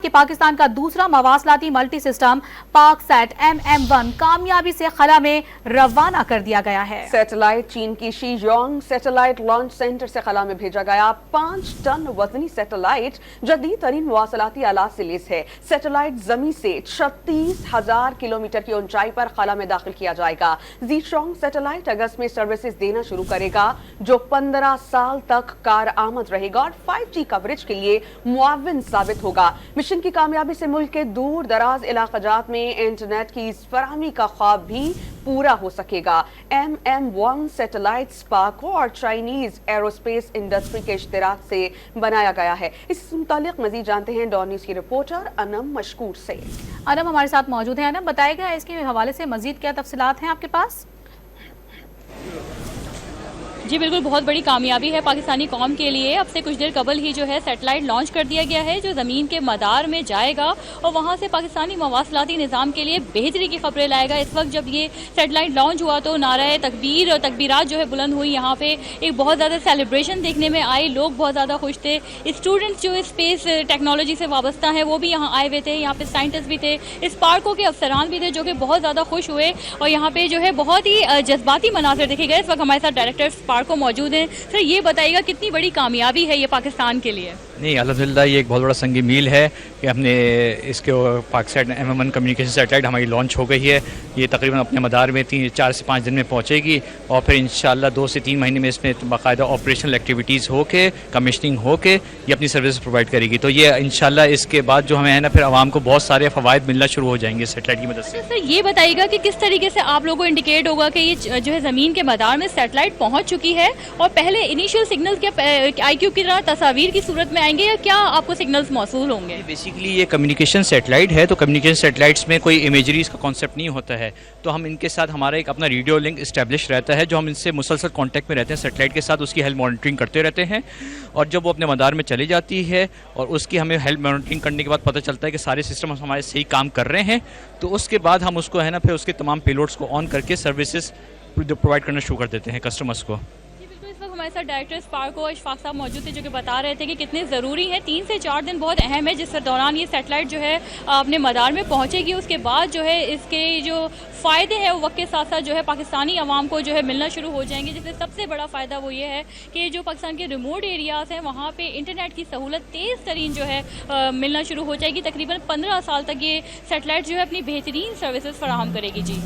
कि पाकिस्तान का दूसरा मवासलाती मल्टी सिस्टम पाकसैट MM-1 कामयाबी से खला में रवाना कर दिया गया है। सैटेलाइट चीन की शीजोंग सैटेलाइट लॉन्च सेंटर से खला में भेजा गया। 5 टन वजनी सैटेलाइट जदीद तरीन मवासलाती आलात से लेस है। सैटेलाइट जमीन से 36,000 किलोमीटर की ऊंचाई पर खला में दाखिल किया जाएगा। जीशोंग सैटेलाइट अगस्त में सर्विसेज देना शुरू करेगा, जो 15 साल तक कारआमद रहेगा और 5G कवरेज के लिए मुआविन साबित होगा। मिशन की कामयाबी से मुल्क के दूर दराज इलाकाजात में इंटरनेट की फराहमी का ख्वाब भी पूरा हो सकेगा। MM-1 सैटेलाइट स्पार्को और चाइनीज एरोस्पेस इंडस्ट्री के इश्तिराक से बनाया गया है। इस मुतालिक मजीद जानते हैं डॉन न्यूज़ की रिपोर्टर अनम मशकूर से। अनम हमारे साथ मौजूद है। अनम, बताएगा इसके हवाले से मजीद क्या तफसीलात हैं आपके पास? जी बिल्कुल, बहुत बड़ी कामयाबी है पाकिस्तानी कौम के लिए। अब से कुछ देर कबल ही जो है सैटेलाइट लॉन्च कर दिया गया है, जो ज़मीन के मदार में जाएगा और वहाँ से पाकिस्तानी मवासलाती निज़ाम के लिए बेहतरी की खबरें लाएगा। इस वक्त जब ये सैटेलाइट लॉन्च हुआ तो नारे तकबीर और तकबीरात जो है बुलंद हुई। यहाँ पे एक बहुत ज़्यादा सेलिब्रेशन देखने में आई, लोग बहुत ज़्यादा खुश थे। स्टूडेंट्स जो स्पेस टेक्नोलॉजी से वाबस्ता हैं वो भी यहाँ आए हुए थे। यहाँ पे साइंटिस्ट भी थे, स्पार्को के अफसरान भी थे, जो कि बहुत ज़्यादा खुश हुए और यहाँ पे जो है बहुत ही जज्बाती मनाज़िर देखे गए। इस वक्त हमारे साथ डायरेक्टर को मौजूद हैं। सर, ये बताइएगा कितनी बड़ी कामयाबी है ये पाकिस्तान के लिए? नहीं, अल्हम्दुलिल्लाह ये एक बहुत बड़ा संग मील है कि हमने इसके पाकसैट MM-1 कम्युनिकेशन सैटेलाइट हमारी लॉन्च हो गई है। ये तकरीबन अपने मदार में 4 से 5 दिन में पहुंचेगी और फिर इंशाल्लाह 2 से 3 महीने में इसमें बाकायदा ऑपरेशनल एक्टिविटीज़ हो के कमिशनिंग हो के ये अपनी सर्विस प्रोवाइड करेगी। तो ये इंशाल्लाह इसके बाद जो हमें है ना फिर आवाम को बहुत सारे फ़वाइद मिलना शुरू हो जाएंगे सैटेलाइट की मदद से। सर, ये बताइएगा कि किस तरीके से आप लोगों को इंडिकेट होगा कि ये जो है ज़मीन के मदार में सैटेलाइट पहुँच चुकी है और पहले इनिशियल सिग्नल क्या IQ की तरह तस्वीर की सूरत में आएंगे या क्या आपको सिग्नल्स मौसूल होंगे? बेसिकली ये कम्युनिकेशन सैटेलाइट है, तो कम्युनिकेशन सैटेलाइट्स में कोई इमेजरी का कॉन्सेप्ट नहीं होता है। तो हम इनके साथ हमारा एक अपना रेडियो लिंक इस्टेब्लिश रहता है, जो हम इनसे मुसलसल कांटेक्ट में रहते हैं सैटेलाइट के साथ, उसकी हेल्थ मॉनिटरिंग करते रहते हैं। और जब वो अपने मदार में चली जाती है और उसकी हमें हेल्थ मॉनिटरिंग करने के बाद पता चलता है कि सारे सिस्टम हमारे सही काम कर रहे हैं, तो उसके बाद हम उसको है ना फिर उसके तमाम पेलोड्स को ऑन करके सर्विसेज प्रोवाइड करना शुरू कर देते हैं कस्टमर्स को। हमारे साथ डायरेक्टर स्पार्को अशफाक साहब मौजूद थे, जो कि बता रहे थे कि कितने ज़रूरी है। 3 से 4 दिन बहुत अहम है, जिस दौरान ये सैटेलाइट जो है अपने मदार में पहुंचेगी। उसके बाद जो है इसके जो फ़ायदे हैं वो वक्त के साथ साथ जो है पाकिस्तानी अवाम को जो है मिलना शुरू हो जाएंगे। जिससे सबसे बड़ा फ़ायदा वो ये है कि जो पाकिस्तान के रिमोट एरियाज़ हैं वहाँ पर इंटरनेट की सहूलत तेज़ तरीन जो है मिलना शुरू हो जाएगी। तकरीबन 15 साल तक ये सैटेलाइट जो है अपनी बेहतरीन सर्विसेज फराहम करेगी। जी।